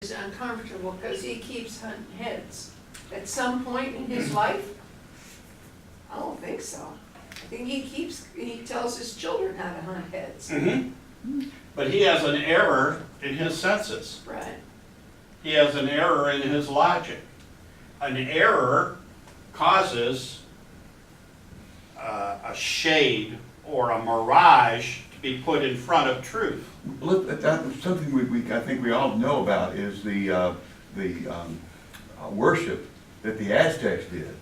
is uncomfortable because he keeps hunting heads. At some point in his life? I don't think so. I think he tells his children how to hunt heads. But he has an error in his senses. Right. He has an error in his logic. An error causes a shade or a mirage to be put in front of truth. That's something I think we all know about is the worship that the Aztecs did,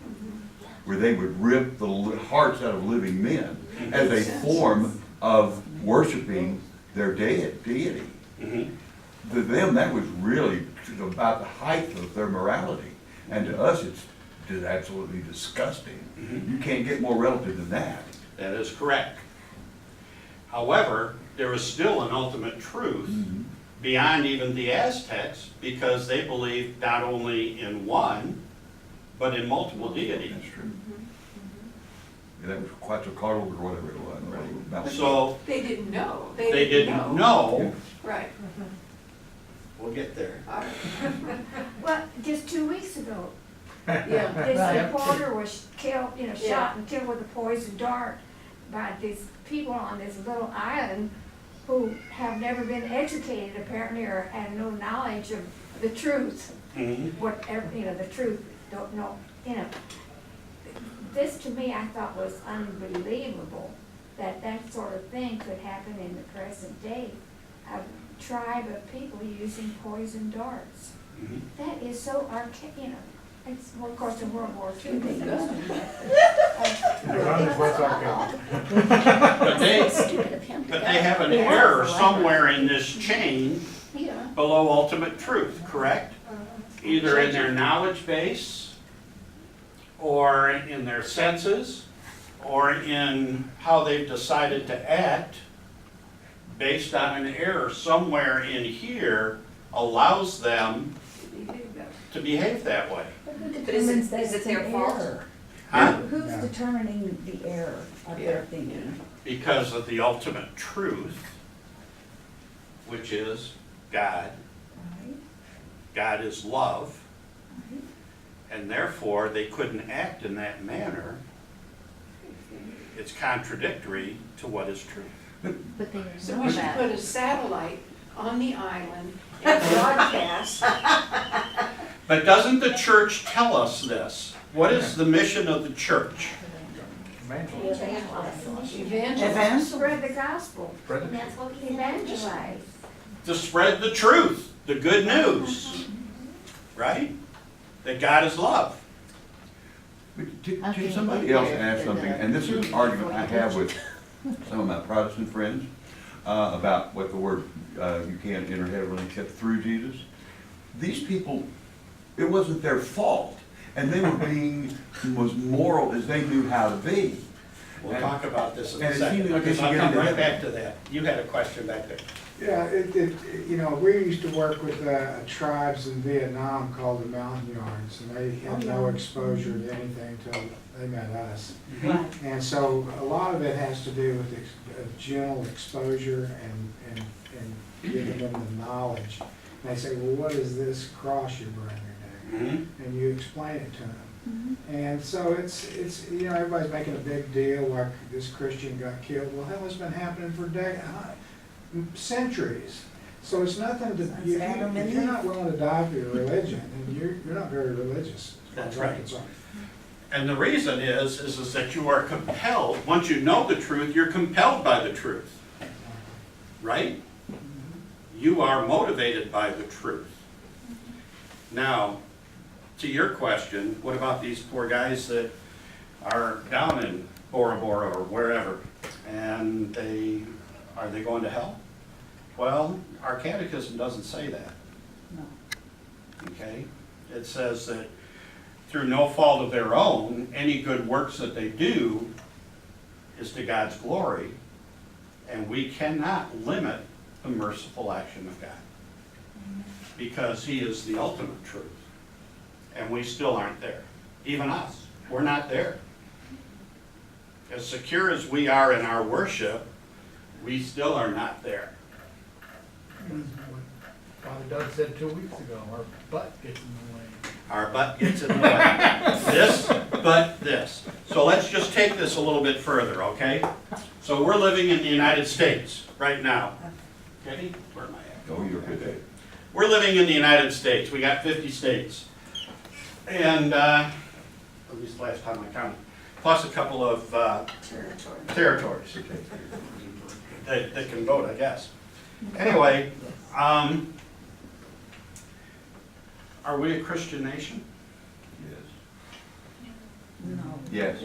where they would rip the hearts out of living men as a form of worshiping their deity. To them, that was really about the height of their morality, and to us, it's just absolutely disgusting. You can't get more relative than that. That is correct. However, there is still an ultimate truth beyond even the Aztecs, because they believed not only in one, but in multiple deities. That's true. Yeah, that was Quetzalcoatl or whatever it was. Right. So They didn't know. they didn't know. Right. We'll get there. All right. Well, just 2 weeks ago, Yeah. this reporter was killed, Yeah. shot and killed with a poison dart by these people on this little island who have never been educated apparently, or have no knowledge of the truth. Whatever, the truth, don't know, This to me, I thought was unbelievable, that that sort of thing could happen in the present day. A tribe of people using poison darts. That is so archaic, It's, well, of course, in World War II, they used them. But they have an error somewhere in this chain below ultimate truth, correct? Either in their knowledge base, or in their senses, or in how they've decided to act based on an error somewhere in here allows them to behave that way. But is it their fault? Huh? Who's determining the error of their thinking? Because of the ultimate truth, which is God. Right? God is love, Right? and therefore they couldn't act in that manner. It's contradictory to what is true. But they So know we should that. put a satellite on the island and broadcast. But doesn't the church tell us this? What is the mission of the church? Evangelize. Spread the gospel. Evangelize. To spread the truth, the good news, right? That God is love. Somebody else asked something, and this is an argument I have with some of my Protestant friends about what the word, you can't enter heaven except through Jesus. These people, it wasn't their fault, and they were being as moral as they knew how to be. We'll talk about this in a And it second, seemed like because they I'll should come get into right back heaven. to that. You had a question back there. Yeah, we used to work with tribes in Vietnam called the Mountain Yarns, and they had no exposure to anything until they met us. Right. And so a lot of it has to do with general exposure and giving them the knowledge. And they say, well, what is this cross you're bringing? And you explain it to them. And so it's everybody's making a big deal like this Christian got killed. Well, hell, it's been happening for centuries. So it's nothing to, if you're not willing to die for your religion, then you're not very religious. That's right. And the reason is that you are compelled, once you know the truth, you're compelled by the truth. Right? You are motivated by the truth. Now, to your question, what about these poor guys that are down in Bora Bora or wherever, and are they going to hell? Well, our catechism doesn't say that. No. Okay? It says that through no fault of their own, any good works that they do is to God's glory, and we cannot limit the merciful action of God, because He is the ultimate truth, and we still aren't there. Even us, we're not there. As secure as we are in our worship, we still are not there. Father Doug said 2 weeks ago, our butt gets in the way. Our butt gets in the way. This, but this. So let's just take this a little bit further, okay? So we're living in the United States right now. Kenny, where am I at? Oh, you're good. We're living in the United States. We got 50 states. And, at least last time I counted, plus a couple of territories that can vote, I guess. Anyway, are we a Christian nation? Yes. No. Yes.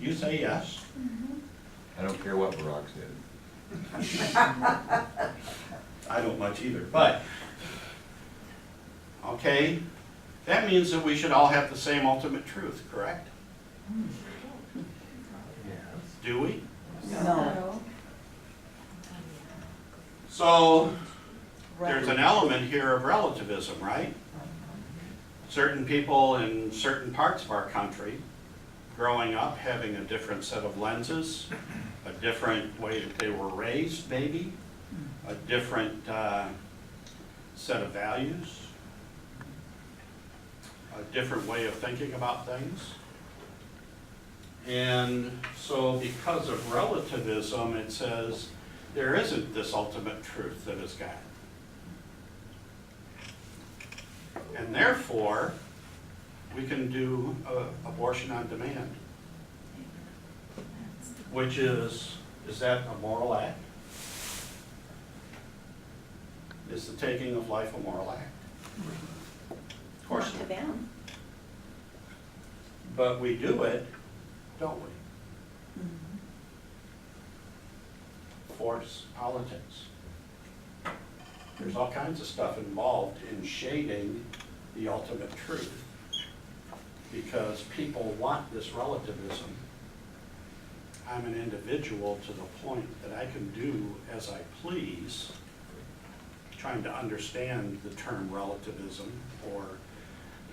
You say yes. I don't care what Barack said. I don't much either, but, okay, that means that we should all have the same ultimate truth, correct? Do we? No. So, there's an element here of relativism, right? Certain people in certain parts of our country, growing up, having a different set of lenses, a different way that they were raised, maybe, a different set of values, a different way of thinking about things. And so because of relativism, it says there isn't this ultimate truth that is God. And therefore, we can do abortion on demand, which is that a moral act? Is the taking of life a moral act? Of course Not not. to them. But we do it, don't we? Force politics. There's all kinds of stuff involved in shading the ultimate truth because people want this relativism. I'm an individual to the point that I can do as I please, trying to understand the term relativism or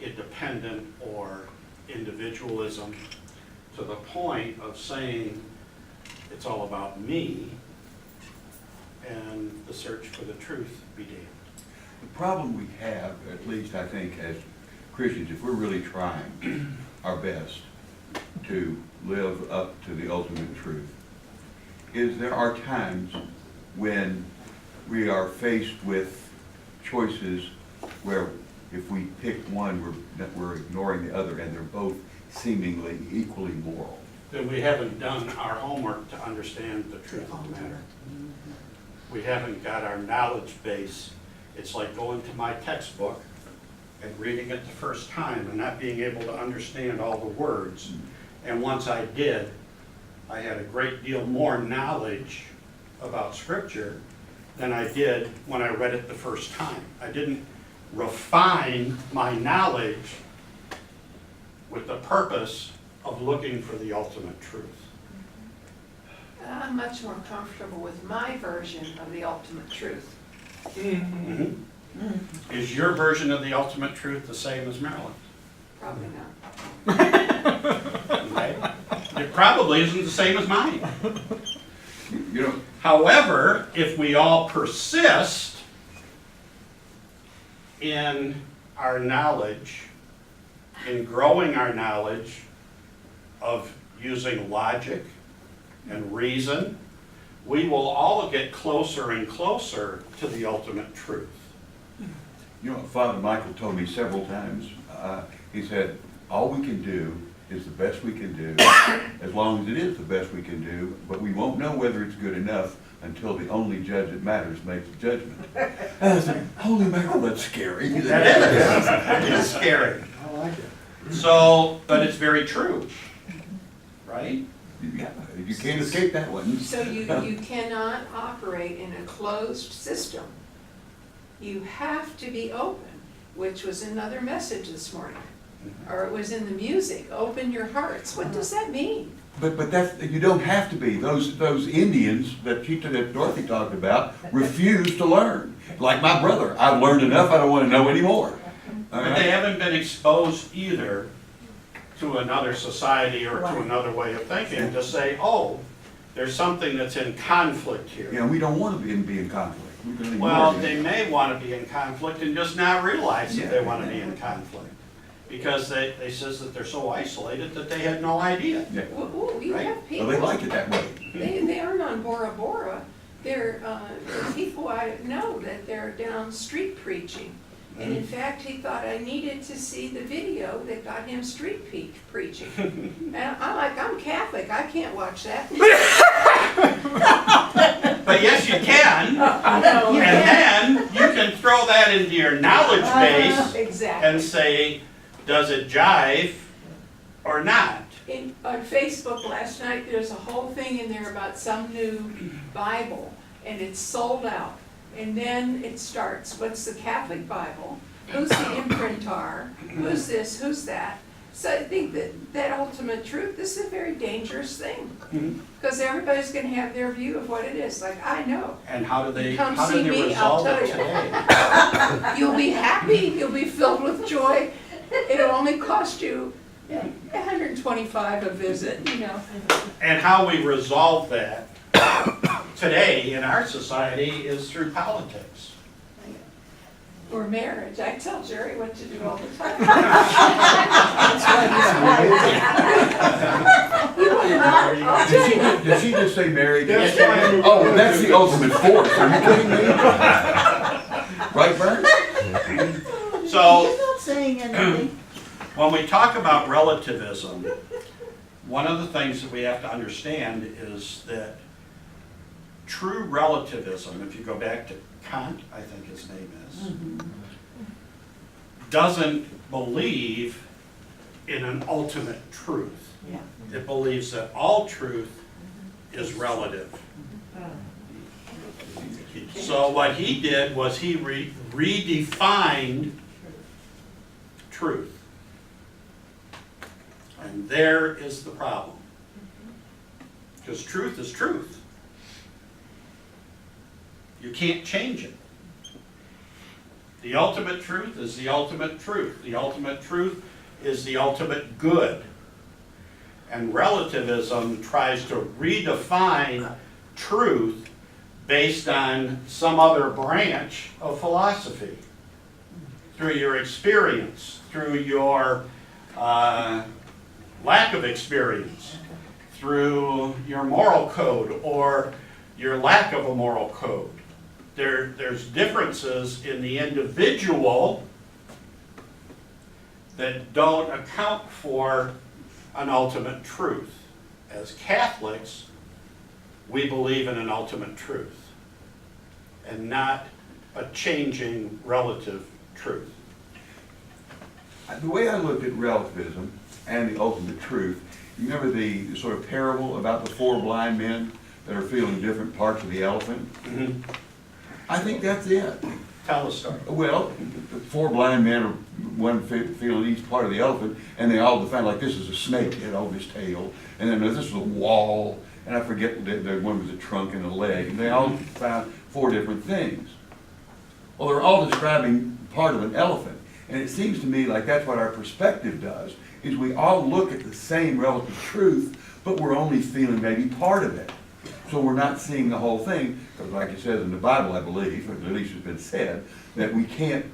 independent or individualism to the point of saying it's all about me and the search for the truth be damned. The problem we have, at least I think as Christians, if we're really trying our best to live up to the ultimate truth, is there are times when we are faced with choices where if we pick one, we're ignoring the other, and they're both seemingly equally moral. That we haven't done our homework to understand the truth of the matter. We haven't got our knowledge base. It's like going to my textbook and reading it the first time and not being able to understand all the words. And once I did, I had a great deal more knowledge about Scripture than I did when I read it the first time. I didn't refine my knowledge with the purpose of looking for the ultimate truth. I'm much more comfortable with my version of the ultimate truth. Mm-hmm. Is your version of the ultimate truth the same as Maryland's? Probably not. Okay? It probably isn't the same as mine. You know, However, if we all persist in our knowledge, in growing our knowledge of using logic and reason, we will all get closer and closer to the ultimate truth. you know, Father Michael told me several times, he said, all we can do is the best we can do, as long as it is the best we can do, but we won't know whether it's good enough until the only judge that matters makes the judgment. And I said, holy mackerel, that's scary. That is. It is scary. I like it. So, but it's very true, right? You can't escape that one. So you cannot operate in a closed system. You have to be open, which was another message this morning. Or it was in the music, open your hearts. What does that mean? But that's, you don't have to be. Those Indians that Dorothy talked about refuse to learn. Like my brother, I've learned enough, I don't want to know anymore. All But right? they haven't been exposed either to another society or to Right. another way of thinking to say, oh, there's something that's in conflict here. You know, we don't want to be in conflict. we're gonna Well, ignore they them. may want to be in conflict and just not realize that they want to be in conflict. Because they says that they're so isolated that they had no idea. Yeah. Ooh, you Right. have Well, people. they like it that way. They aren't on Bora Bora. They're people I know that they're down street preaching. And in fact, he thought I needed to see the video that got him street preaching. And I'm Catholic, I can't watch that. But yes, you can. I know. And then you can throw that into your knowledge base Exactly. and say, does it jive or not? On Facebook last night, there's a whole thing in there about some new Bible, and it's sold out. And then it starts, what's the Catholic Bible? Who's the imprinter? Who's this, who's that? So I think that ultimate truth, this is a very dangerous thing. Because everybody's gonna have their view of what it is, like, I know. And how do they Come see me, I'll resolve it tell you. today? You'll be happy, you'll be filled with joy. It'll only cost you $125 a visit, you know. And how we resolve that today in our society is through politics. Or marriage, I tell Jerry what to do all the time. You wanna know? I'll tell you. Did she just say marriage? That's why- Oh, that's the ultimate force. Are you kidding me? Right, Vern? So, He's not saying anything. when we talk about relativism, one of the things that we have to understand is that true relativism, if you go back to Kant, I think his name is, doesn't believe in an ultimate truth. Yeah. It believes that all truth is relative. So what he did was he redefined truth. And there is the problem. Because truth is truth. You can't change it. The ultimate truth is the ultimate truth. The ultimate truth is the ultimate good. And relativism tries to redefine truth based on some other branch of philosophy. Through your experience, through your lack of experience, through your moral code or your lack of a moral code. There's differences in the individual that don't account for an ultimate truth. As Catholics, we believe in an ultimate truth and not a changing relative truth. The way I look at relativism and the ultimate truth, you remember the sort of parable about the 4 blind men that are feeling different parts of the elephant? I think that's it. Tell the story. Well, the 4 blind men are one feeling each part of the elephant, and they all define like this is a snake, it had all this tail, and then this is a wall, and I forget the one was a trunk and a leg, and they all found 4 different things. Well, they're all describing part of an elephant, and it seems to me like that's what our perspective does, is we all look at the same relative truth, but we're only feeling maybe part of it. So we're not seeing the whole thing, because like it says in the Bible, I believe, or at least it's been said, that we can't,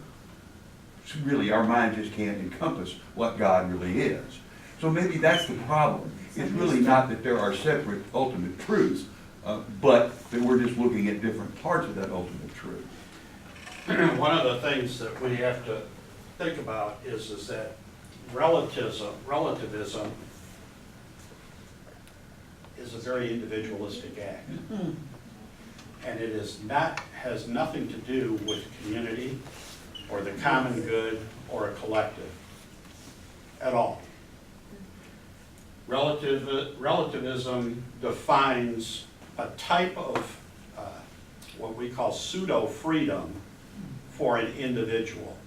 really, our mind just can't encompass what God really is. So maybe that's the problem. It's really not that there are separate ultimate truths, but that we're just looking at different parts of that ultimate truth. One of the things that we have to think about is that relativism is a very individualistic act. And it has nothing to do with community or the common good or a collective at all. Relativism defines a type of what we call pseudo-freedom for an individual.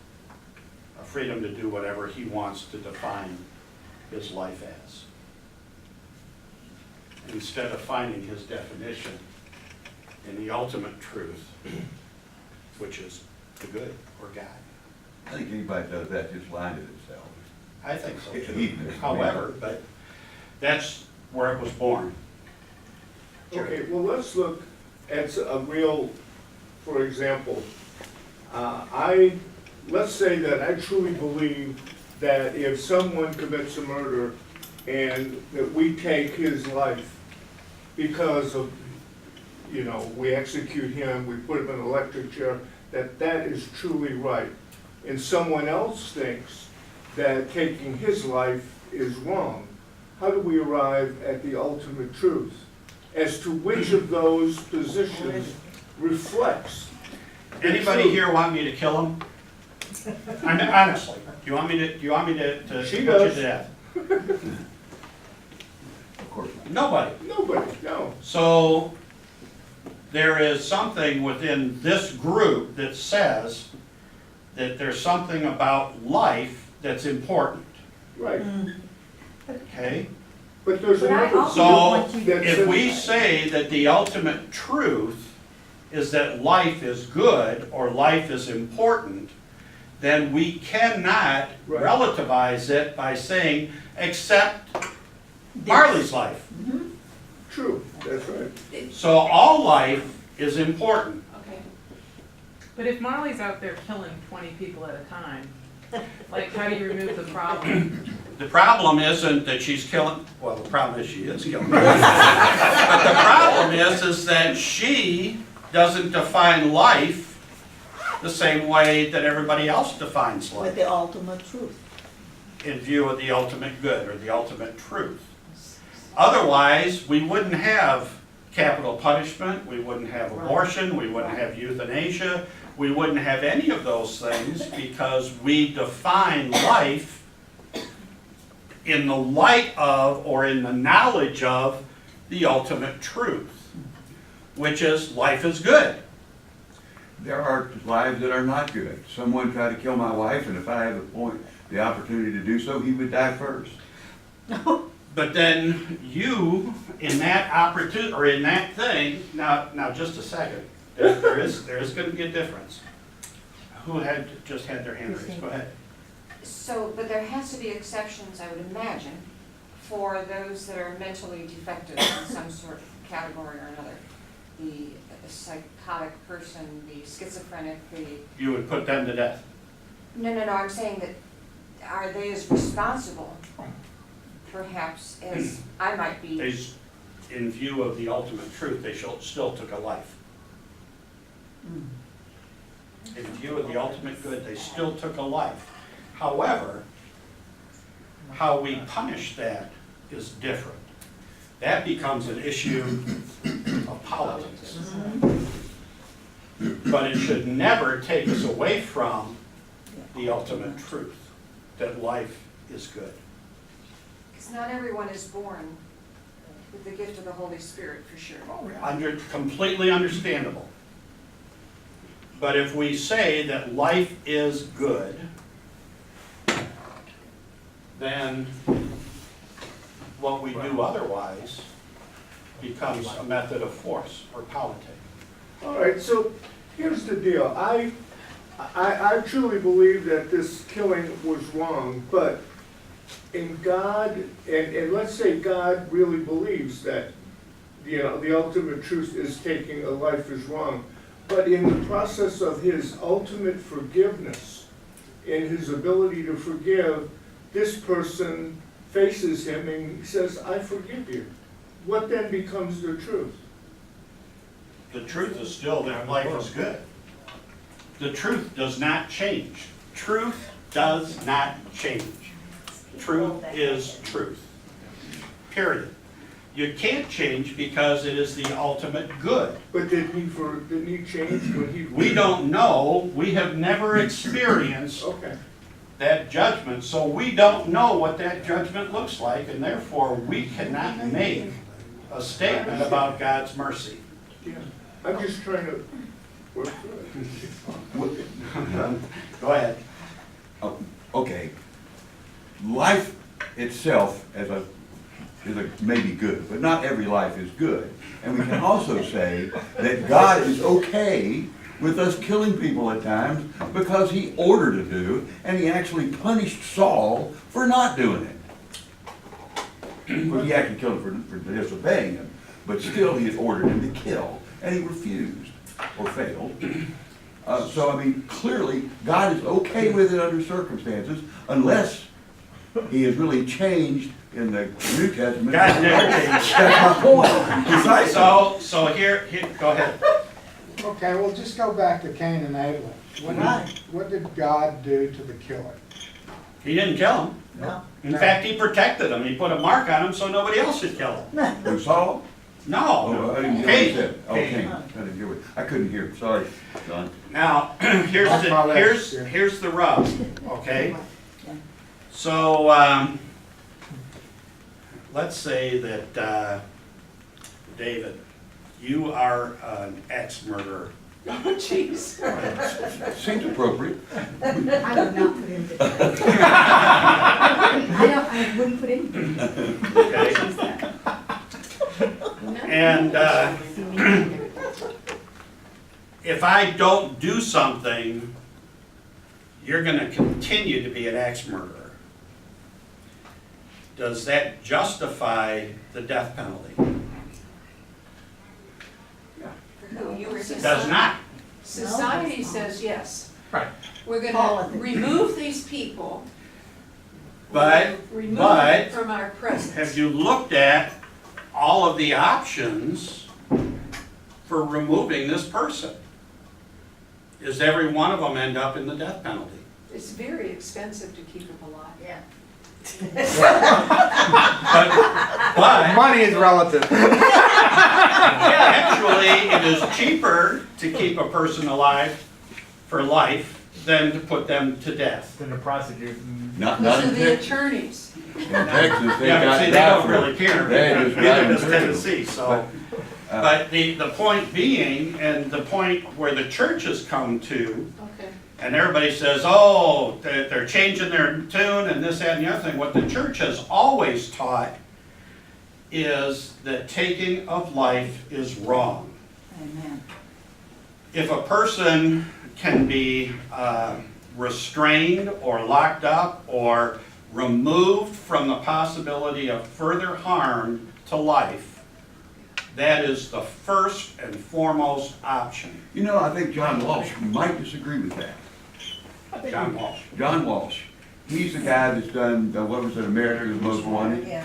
A freedom to do whatever he wants to define his life as, instead of finding his definition in the ultimate truth, which is the good or God. I think anybody does that just lying to themselves. I think so It's too. heathenish. However, but that's where it was born. Okay, well, let's look at a real for example, let's say that I truly believe that if someone commits a murder and that we take his life because of, we execute him, we put him in an electric chair, that is truly right. And someone else thinks that taking his life is wrong. How do we arrive at the ultimate truth as to which of those positions reflects? the Anybody truth? here want me to kill him? I mean, honestly, do you want me to She put you does. to death? Of course. Nobody. Nobody, no. So there is something within this group that says that there's something about life that's important, Right. okay? But there's But I another. also So don't want you to. if we say that the ultimate truth is that life is good or life is important, then we cannot Right. relativize it by saying, except Marley's life. True, that's right. So all life is important. Okay. But if Marley's out there killing 20 people at a time, like how do you remove the problem? The problem isn't that she's killing, well, the problem is she is killing. But the problem is that she doesn't define life the same way that everybody else defines With life, the ultimate truth. in view of the ultimate good or the ultimate truth. Otherwise, we wouldn't have capital punishment, we wouldn't have abortion, we wouldn't have euthanasia, we wouldn't have any of those things because we define life in the light of or in the knowledge of the ultimate truth, which is life is good. There are lives that are not good. Someone tried to kill my wife, and if I had the opportunity to do so, he would die first. But then you, in that opportunity, or in that thing, now just a second, there is going to be a difference. Who had just had their hand raised? Go ahead. So, but there has to be exceptions, I would imagine, for those that are mentally defective in some sort of category or another. The psychotic person, the schizophrenic, You would put them to death. no, I'm saying that, are they as responsible, perhaps, as I might be? In view of the ultimate truth, they still took a life. In view of the ultimate good, they still took a life. However, how we punish that is different. That becomes an issue of politics. But it should never take us away from the ultimate truth, that life is good. Because not everyone is born with the gift of the Holy Spirit, for sure. Completely understandable. But if we say that life is good, then what we do otherwise becomes a method of force or politics. All right, so here's the deal. I truly believe that this killing was wrong, but in God, and let's say God really believes that, the ultimate truth is taking a life is wrong. But in the process of his ultimate forgiveness, in his ability to forgive, this person faces him and he says, I forgive you. What then becomes the truth? The truth is still that life is good. The truth does not change. Truth does not change. Truth is truth. Period. You can't change because it is the ultimate good. But didn't he change when he? We don't know. We have never experienced Okay. that judgment, so we don't know what that judgment looks like, and therefore we cannot make a statement about God's mercy. Yeah. I'm just trying to work through it. Go ahead. Okay, life itself is maybe good, but not every life is good. And we can also say that God is okay with us killing people at times because he ordered to do, and he actually punished Saul for not doing it. Well, he actually killed him for disobeying him, but still he had ordered him to kill, and he refused. or failed. So, I mean, clearly, God is okay with it under circumstances, unless he has really changed in the New Testament. God never changed. That's my point. Precisely. So here, go ahead. Okay, well, just go back to Cain and Abel. What did God do to the killer? He didn't kill him. No. In fact, he protected him. He put a mark on him so nobody else should kill him. Who saw? Oh, No. I didn't hear what he Cain. said. Oh, Cain. I didn't hear what, I couldn't hear. Sorry, John. Now, here's That's my last, here's the rub, okay? Yeah. So, let's say that, David, you are an ex-murderer. Oh, jeez. Seems appropriate. I would not put him to death. I wouldn't put him to death. Okay? And, if I don't do something, you're gonna continue to be an ex-murderer. Does that justify the death penalty? Who you were It does not. Society says yes. Right. We're All gonna of it. remove these people. But Remove them from our have presence. you looked at all of the options for removing this person? Does every one of them end up in the death penalty? It's very expensive to keep them alive. Yeah. But Money is relative. actually, it is cheaper to keep a person alive for life than to put them to death. Then to prosecute. Not Those are in the Texas. attorneys. In Texas, they Yeah, but got see, they that don't for- really care. They just Neither got does them Tennessee, so. But, But the point being, and the point where the church has come to, Okay. and everybody says, oh, they're changing their tune and this, that, and the other thing. What the church has always taught is that taking of life is wrong. Amen. If a person can be restrained or locked up or removed from the possibility of further harm to life, that is the first and foremost option. you know, I think John Walsh might disagree with that. John Walsh. John Walsh, he's the guy that's done, what was it, America's Most Wanted? Yeah.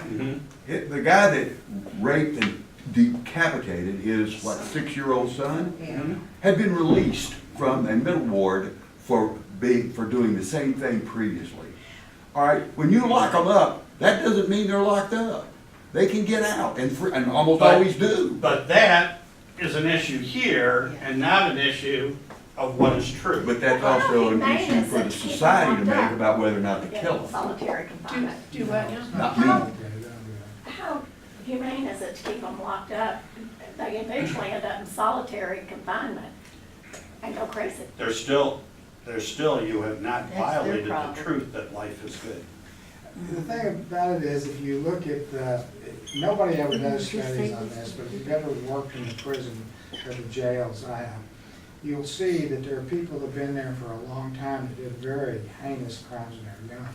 The guy that raped and decapitated his, 6-year-old son, Yeah. had been released from a mental ward for doing the same thing previously. All right, when you lock them up, that doesn't mean they're locked up. They can get out, and almost But- always do. But that is an issue here and not an issue of what is true. But that's also an issue for the society to make about whether or not to kill them. Solitary confinement. Do what now? Not Okay, me. don't do that. How humane is it to keep them locked up? They eventually end up in solitary confinement and go crazy. There's still, you have not That's their violated the problem. truth that life is good. The thing about it is, if you look at nobody ever does studies on this, but if you've ever worked in the prison or the jails I have, you'll see that there are people that have been there for a long time that did very heinous crimes when they were young.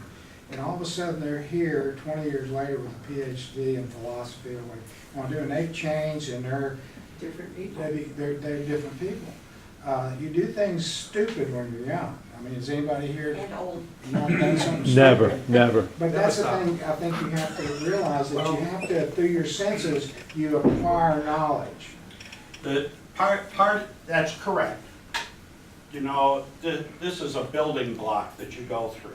And all of a sudden, they're here 20 years later with a PhD in philosophy or what they want to do, and they've changed and they're Different people. they're different people. You do things stupid when you're young. I mean, has anybody here And old. not done something stupid? Never. But that's the thing, I think you have to realize that you have to, through your senses, you acquire knowledge. The part, that's correct. You know, this is a building block that you go through.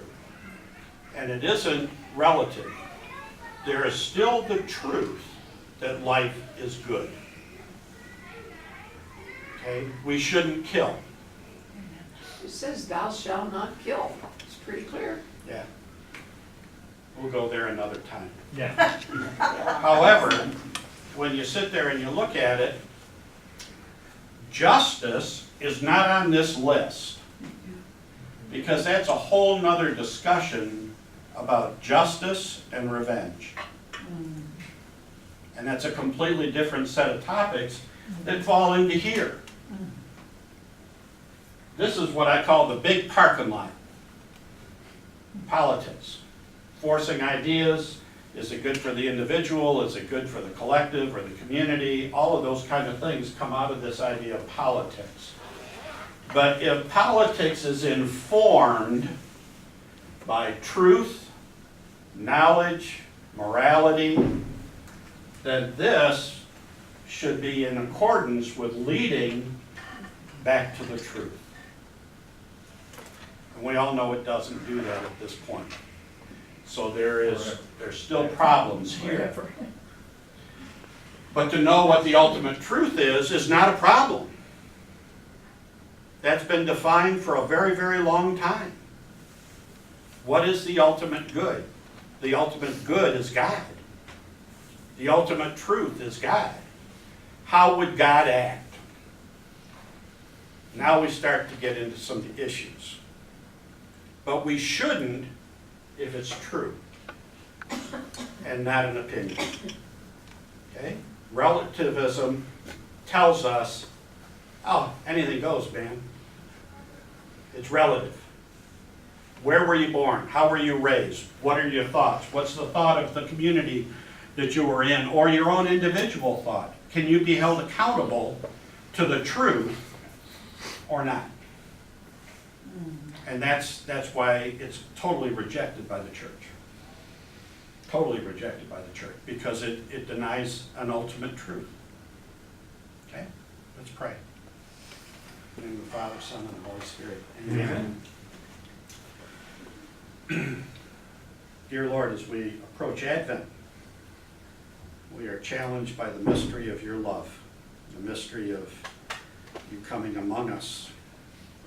And it isn't relative. There is still the truth that life is good. Okay? We shouldn't kill. It says thou shalt not kill. It's pretty clear. Yeah. We'll go there another time. Yeah. However, when you sit there and you look at it, justice is not on this list. Because that's a whole nother discussion about justice and revenge. And that's a completely different set of topics that fall into here. This is what I call the big parking lot. Politics. Forcing ideas, Is it good for the individual? Is it good for the collective or the community? All of those kind of things come out of this idea of politics. But if politics is informed by truth, knowledge, morality, then this should be in accordance with leading back to the truth. And we all know it doesn't do that at this point. So there's still problems here. But to know what the ultimate truth is not a problem. That's been defined for a very, very long time. What is the ultimate good? The ultimate good is God. The ultimate truth is God. How would God act? Now we start to get into some issues. But we shouldn't if it's true and not an opinion. Okay? Relativism tells us, oh, anything goes, man. It's relative. Where were you born? How were you raised? What are your thoughts? What's the thought of the community that you were in, or your own individual thought? Can you be held accountable to the truth or not? And that's why it's totally rejected by the church. Totally rejected by the church, because it denies an ultimate truth. Okay? Let's pray. In the name of the Father, Son, and the Holy Spirit. Amen. Dear Lord, as we approach Advent, we are challenged by the mystery of your love, the mystery of you coming among us,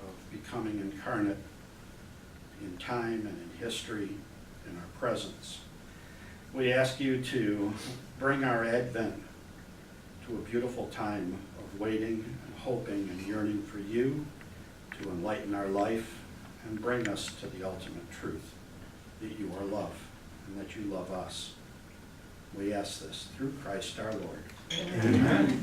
of becoming incarnate in time and in history, in our presence. We ask you to bring our Advent to a beautiful time of waiting and hoping and yearning for you to enlighten our life and bring us to the ultimate truth, that you are love and that you love us. We ask this through Christ our Lord. Amen.